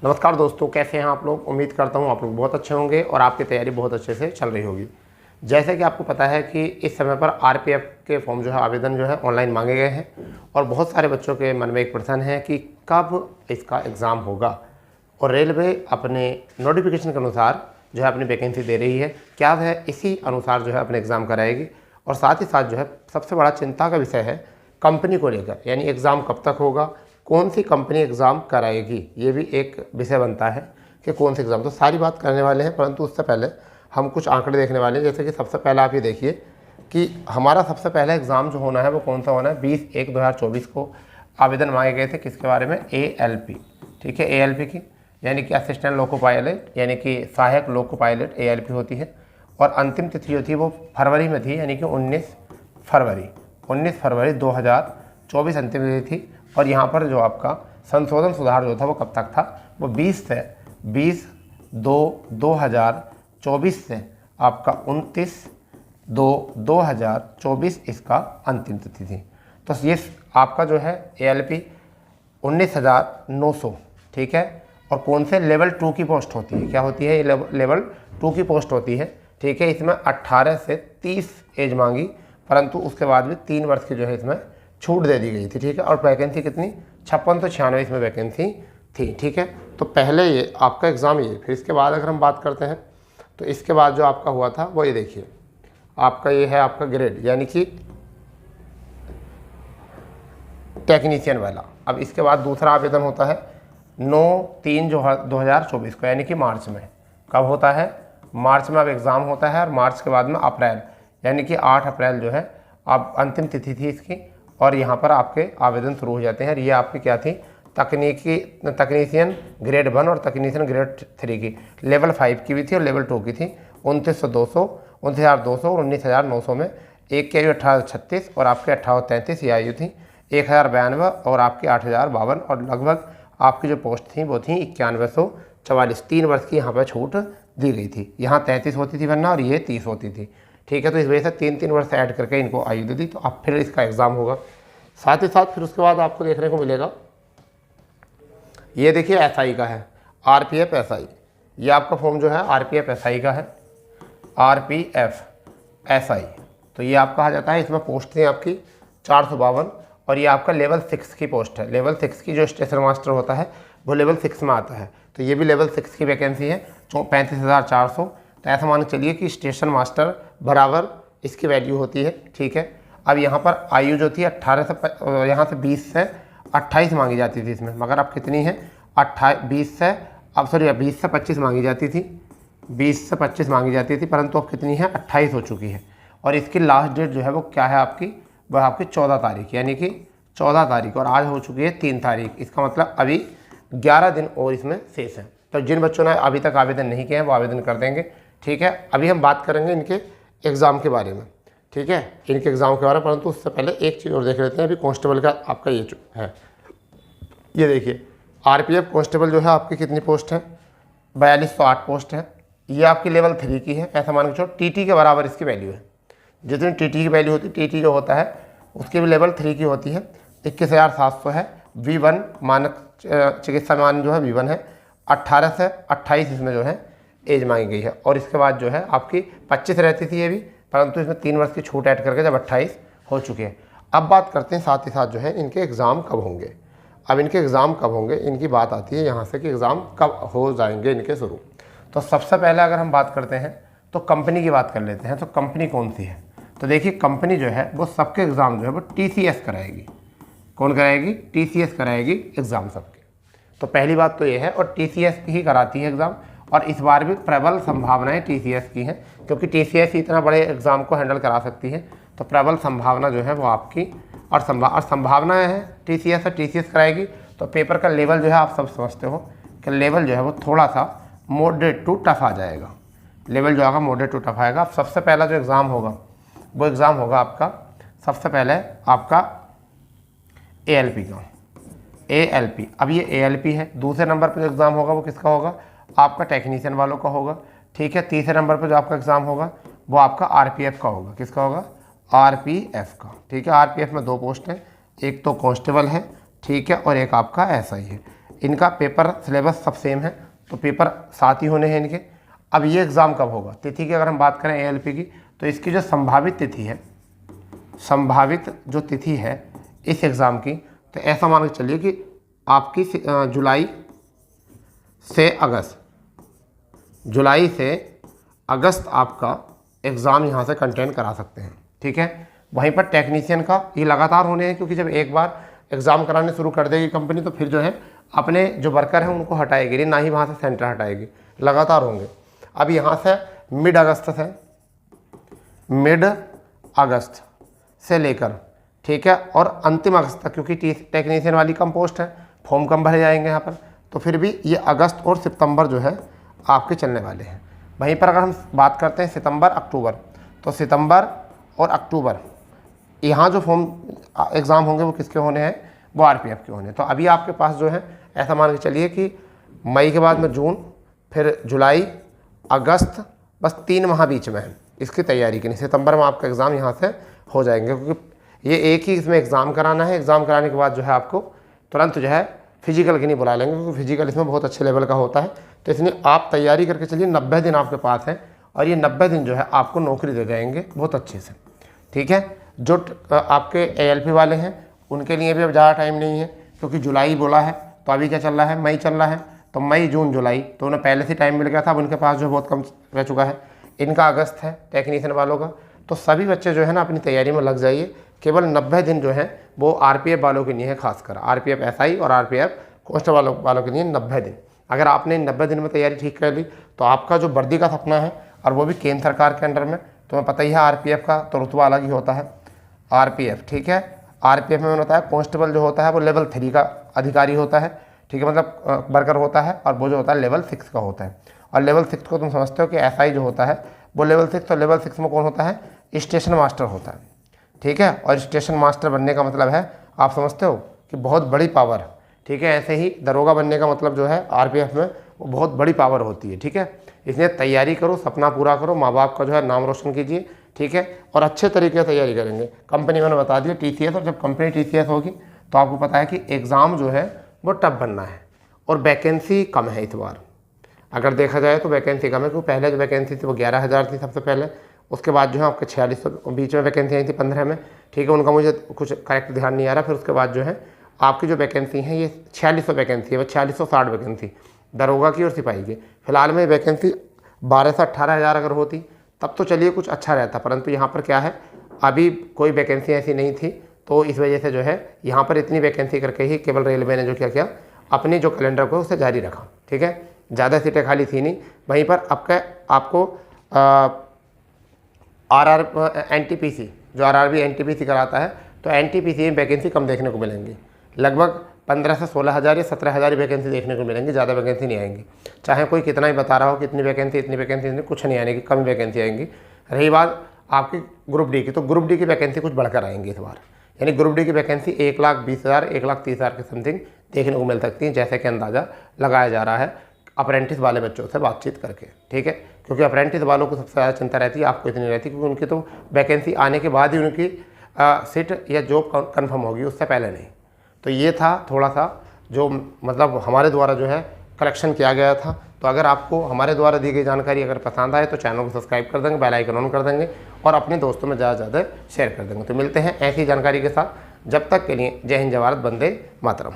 नमस्कार दोस्तों, कैसे हैं आप लोग। उम्मीद करता हूं आप लोग बहुत अच्छे होंगे और आपकी तैयारी बहुत अच्छे से चल रही होगी। जैसे कि आपको पता है कि इस समय पर आरपीएफ के फॉर्म जो है आवेदन जो है ऑनलाइन मांगे गए हैं और बहुत सारे बच्चों के मन में एक प्रश्न है कि कब इसका एग्ज़ाम होगा। और रेलवे अपने नोटिफिकेशन के अनुसार जो है अपनी वैकेंसी दे रही है, क्या वह इसी अनुसार जो है अपने एग्ज़ाम कराएगी। और साथ ही साथ जो है सबसे बड़ा चिंता का विषय है कंपनी को लेकर, यानी एग्ज़ाम कब तक होगा, कौन सी कंपनी एग्ज़ाम कराएगी, ये भी एक विषय बनता है कि कौन सी एग्ज़ाम। तो सारी बात करने वाले हैं, परंतु उससे पहले हम कुछ आंकड़े देखने वाले हैं। जैसे कि सबसे पहले आप ये देखिए कि हमारा सबसे पहला एग्ज़ाम जो होना है वो कौन सा होना है। 20/1/2024 को आवेदन मांगे गए थे, किसके बारे में, ALP। ठीक है, ALP की यानी कि असिस्टेंट लोको पायलट, यानी कि सहायक लोको पायलट ALP होती है। और अंतिम तिथि जो थी वो फरवरी में थी, यानी कि 19 फरवरी 2024 अंतिम तिथि थी। और यहाँ पर जो आपका संशोधन सुधार जो था वो कब तक था, वो 20/2/2024 से आपका 29/2/2024 इसका अंतिम तिथि थी। तो ये आपका जो है ALP 19,900। ठीक है, और कौन से लेवल 2 की पोस्ट होती है, क्या होती है, ये लेवल 2 की पोस्ट होती है। ठीक है, इसमें 18 से 30 एज मांगी, परंतु उसके बाद भी 3 वर्ष की जो है इसमें छूट दे दी गई थी। ठीक है, और वैकेंसी कितनी, 5696 इसमें वैकेंसी थी। ठीक है, तो पहले ये आपका एग्ज़ाम ये, फिर इसके बाद अगर हम बात करते हैं तो इसके बाद जो आपका हुआ था वो ये देखिए, आपका ये है आपका ग्रेड, यानी कि टेक्नीशियन वाला। अब इसके बाद दूसरा आवेदन होता है 9/3/2024 को, यानी कि मार्च में। कब होता है, मार्च में अब एग्ज़ाम होता है। और मार्च के बाद में अप्रैल, यानी कि 8 अप्रैल जो है अब अंतिम तिथि थी इसकी। और यहाँ पर आपके आवेदन शुरू हो जाते हैं। ये आपकी क्या थी, तकनीशियन ग्रेड 1 और तकनीशियन ग्रेड 3 की, लेवल 5 की भी थी और लेवल 2 की थी। 29,200 और 19,900 में। एक की आयु 1836 और आपके 1833 ये आयु थी। 1092 और आपकी 8,052 और लगभग आपकी जो पोस्ट थी वो थी 9144। 3 वर्ष की यहाँ पर छूट दी गई थी। यहाँ 33 होती थी वरना, और ये 30 होती थी। ठीक है, तो इस वजह से 3-3 वर्ष ऐड करके इनको आयु दे दी। तो अब फिर इसका एग्ज़ाम होगा। साथ ही साथ फिर उसके बाद आपको देखने को मिलेगा, ये देखिए SI का है, RPF SI। ये आपका फॉर्म जो है RPF SI का है, RPF SI। तो ये आपका आ जाता है, इसमें पोस्ट थी आपकी 452 और ये आपका लेवल 6 की पोस्ट है। लेवल 6 की जो स्टेशन मास्टर होता है वो लेवल 6 में आता है। तो ये भी लेवल 6 की वैकेंसी है, 35,400। तो ऐसा मान के चलिए कि स्टेशन मास्टर बराबर इसकी वैल्यू होती है। ठीक है, अब यहाँ पर आयु जो थी 18 से यहाँ से 20 से 28 मांगी जाती थी इसमें, मगर अब कितनी है, 20 से 25 मांगी जाती थी, 20 से 25 मांगी जाती थी, परंतु अब कितनी है, 28 हो चुकी है। और इसकी लास्ट डेट जो है वो क्या है आपकी, वह आपकी 14 तारीख, यानी कि 14 तारीख, और आज हो चुकी है 3 तारीख। इसका मतलब अभी 11 दिन और इसमें शेष है। तो जिन बच्चों ने अभी तक आवेदन नहीं किए हैं वो आवेदन कर देंगे। ठीक है, अभी हम बात करेंगे इनके एग्ज़ाम के बारे में। ठीक है, इनके एग्ज़ाम के बारे में, परंतु उससे पहले एक चीज़ और देख लेते हैं। अभी कांस्टेबल का आपका ये जो है, ये देखिए RPF कांस्टेबल जो है आपकी कितनी पोस्ट है, 4208 पोस्ट है। ये आपकी लेवल 3 की है। ऐसा मान के चलो TT के बराबर इसकी वैल्यू है। जितनी TT की वैल्यू होती है, TT जो होता है उसकी भी लेवल 3 की होती है। 21,700 है। V1 मानक चिकित्सा मान जो है V1 है। 18 से 28 इसमें जो है एज मांगी गई है। और इसके बाद जो है आपकी 25 रहती थी ये भी, परंतु इसमें 3 वर्ष की छूट ऐड करके जब 28 हो चुके हैं। अब बात करते हैं साथ ही साथ जो है इनके एग्ज़ाम कब होंगे। अब इनके एग्ज़ाम कब होंगे, इनकी बात आती है यहाँ से कि एग्ज़ाम कब हो जाएंगे इनके शुरू। तो सबसे पहले अगर हम बात करते हैं तो कंपनी की बात कर लेते हैं। तो कंपनी कौन सी है, तो देखिए कंपनी जो है वो सबके एग्ज़ाम जो है वो TCS कराएगी। कौन कराएगी, TCS कराएगी एग्ज़ाम सबके। तो पहली बात तो ये है, और TCS ही कराती है एग्ज़ाम। और इस बार भी प्रबल संभावनाएं TCS की हैं, क्योंकि TCS इतना बड़े एग्ज़ाम को हैंडल करा सकती है। तो प्रबल संभावना जो है वो आपकी और संभावनाएं हैं TCS, और TCS कराएगी। तो पेपर का लेवल जो है आप सब समझते हो कि लेवल जो है वो थोड़ा सा मॉडरेट टू टफ आ जाएगा। लेवल जो आएगा मॉडरेट टू टफ आएगा। अब सबसे पहला जो एग्ज़ाम होगा वो एग्ज़ाम होगा आपका, सबसे पहले आपका ALP का, ALP। अब ये ALP है। दूसरे नंबर पर जो एग्ज़ाम होगा वो किसका होगा, आपका टेक्नीशियन वालों का होगा। ठीक है, तीसरे नंबर पर जो आपका एग्ज़ाम होगा वो आपका RPF का होगा। किसका होगा, RPF का। ठीक है, RPF में 2 पोस्ट हैं, एक तो कांस्टेबल है, ठीक है, और एक आपका SI है। इनका पेपर सिलेबस सब सेम है, तो पेपर साथ ही होने हैं इनके। अब ये एग्ज़ाम कब होगा, तिथि की अगर हम बात करें ALP की, तो इसकी जो संभावित तिथि है, संभावित जो तिथि है इस एग्ज़ाम की, तो ऐसा मान के चलिए कि आपकी जुलाई से अगस्त आपका एग्ज़ाम यहाँ से कंटेंट करा सकते हैं, ठीक है। वहीं पर टेक्नीशियन का ये लगातार होने हैं, क्योंकि जब एक बार एग्ज़ाम कराने शुरू कर देगी कंपनी तो फिर जो है अपने जो वर्कर हैं उनको हटाएगी नहीं, ना ही वहाँ से सेंटर हटाएगी, लगातार होंगे। अब यहाँ से मिड अगस्त से लेकर, ठीक है, और अंतिम अगस्त तक, क्योंकि टेक्नीशियन वाली कम पोस्ट है, फॉर्म कम भरे जाएंगे यहाँ पर, तो फिर भी ये अगस्त और सितंबर जो है आपके चलने वाले हैं। वहीं पर अगर हम बात करते हैं सितंबर अक्टूबर, तो सितंबर और अक्टूबर यहाँ जो फॉर्म एग्ज़ाम होंगे वो किसके होने हैं, वो RPF के होने हैं। तो अभी आपके पास जो है ऐसा मान के चलिए कि मई के बाद में जून, फिर जुलाई, अगस्त, बस 3 माह बीच में है इसकी तैयारी के लिए। सितंबर में आपका एग्ज़ाम यहाँ से हो जाएंगे, क्योंकि ये एक ही इसमें एग्ज़ाम कराना है। एग्ज़ाम कराने के बाद जो है आपको तुरंत जो है फिजिकल के लिए बुला लेंगे, क्योंकि फिजिकल इसमें बहुत अच्छे लेवल का होता है। तो इसलिए आप तैयारी करके चलिए, 90 दिन आपके पास है और ये 90 दिन जो है आपको नौकरी दे जाएंगे बहुत अच्छे से, ठीक है। जो आपके ALP वाले हैं उनके लिए भी अब ज़्यादा टाइम नहीं है, क्योंकि जुलाई बोला है, तो अभी क्या चल रहा है, मई चल रहा है, तो मई जून जुलाई तो उन्हें पहले से टाइम मिल गया था। अब उनके पास जो बहुत कम रह चुका है। इनका अगस्त है टेक्नीशियन वालों का। तो सभी बच्चे जो है ना अपनी तैयारी में लग जाइए। केवल 90 दिन जो है वो RPF वालों के लिए है, खासकर RPF SI और RPF कांस्टेबल वालों के लिए 90 दिन। अगर आपने 90 दिन में तैयारी ठीक कर ली तो आपका जो वर्दी का सपना है, और वो भी केंद्र सरकार के अंडर में, तुम्हें पता ही है RPF का तो रुतबा अलग ही होता है। RPF, ठीक है, RPF में होता है कांस्टेबल जो होता है वो लेवल 3 का अधिकारी होता है, ठीक है, मतलब वर्कर होता है, और वो जो होता है लेवल 6 का होता है। और लेवल 6 को तुम समझते हो कि SI जो होता है वो लेवल 6, तो लेवल 6 में कौन होता है, स्टेशन मास्टर होता है, ठीक है। और स्टेशन मास्टर बनने का मतलब है, आप समझते हो कि बहुत बड़ी पावर, ठीक है। ऐसे ही दरोगा बनने का मतलब जो है RPF में वो बहुत बड़ी पावर होती है, ठीक है। इसलिए तैयारी करो, सपना पूरा करो, माँ बाप का जो है नाम रोशन कीजिए, ठीक है, और अच्छे तरीके से तैयारी करेंगे। कंपनी मैंने बता दिया TCS, और जब कंपनी TCS होगी तो आपको पता है कि एग्ज़ाम जो है वो टफ बनना है, और वैकेंसी कम है इस बार। अगर देखा जाए तो वैकेंसी कम है, क्योंकि पहले जो वैकेंसी थी वो 11,000 थी सबसे पहले, उसके बाद जो है आपके 4600 बीच में वैकेंसी आई थी 15 में, ठीक है, उनका मुझे कुछ करेक्ट ध्यान नहीं आ रहा। फिर उसके बाद जो है आपकी जो वैकेंसी है ये 4600 वैकेंसी है, वो 4660 वैकेंसी दरोगा की और सिपाही की। फिलहाल में वैकेंसी 12 से 18,000 अगर होती तब तो चलिए कुछ अच्छा रहता, परंतु यहाँ पर क्या है, अभी कोई वैकेंसी ऐसी नहीं थी, तो इस वजह से जो है यहाँ पर इतनी वैकेंसी करके ही केवल रेलवे ने जो क्या किया, अपने जो कैलेंडर को उसे जारी रखा, ठीक है। ज़्यादा सीटें खाली थी नहीं। वहीं पर आपको NTPC जो RRB NTPC कराता है, तो NTPC में वैकेंसी कम देखने को मिलेंगी, लगभग 15 से 16,000 या 17,000 वैकेंसी देखने को मिलेंगी, ज़्यादा वैकेंसी नहीं आएंगी। चाहे कोई कितना ही बता रहा हो कि इतनी वैकेंसी कुछ नहीं आएगी, कम वैकेंसी आएंगी। रही बात आपकी ग्रुप डी की, तो ग्रुप डी की वैकेंसी कुछ बढ़कर आएंगी इस बार, यानी ग्रुप डी की वैकेंसी 1,20,000 1,30,000 के समथिंग देखने को मिल सकती है, जैसे कि अंदाज़ा लगाया जा रहा है अप्रेंटिस वाले बच्चों से बातचीत करके, ठीक है। क्योंकि अप्रेंटिस वालों को सबसे ज़्यादा चिंता रहती है, आपको इतनी रहती है, क्योंकि उनकी तो वैकेंसी आने के बाद ही उनकी सीट या जॉब कन्फर्म होगी, उससे पहले नहीं। तो ये था थोड़ा सा जो मतलब हमारे द्वारा जो है कलेक्शन किया गया था। तो अगर आपको हमारे द्वारा दी गई जानकारी अगर पसंद आए तो चैनल को सब्सक्राइब कर देंगे, बेल आइकन ऑन कर देंगे, और अपने दोस्तों में ज़्यादा से ज़्यादा शेयर कर देंगे। तो मिलते हैं ऐसी जानकारी के साथ, जब तक के लिए जय हिंद, जय भारत, वंदे मातरम।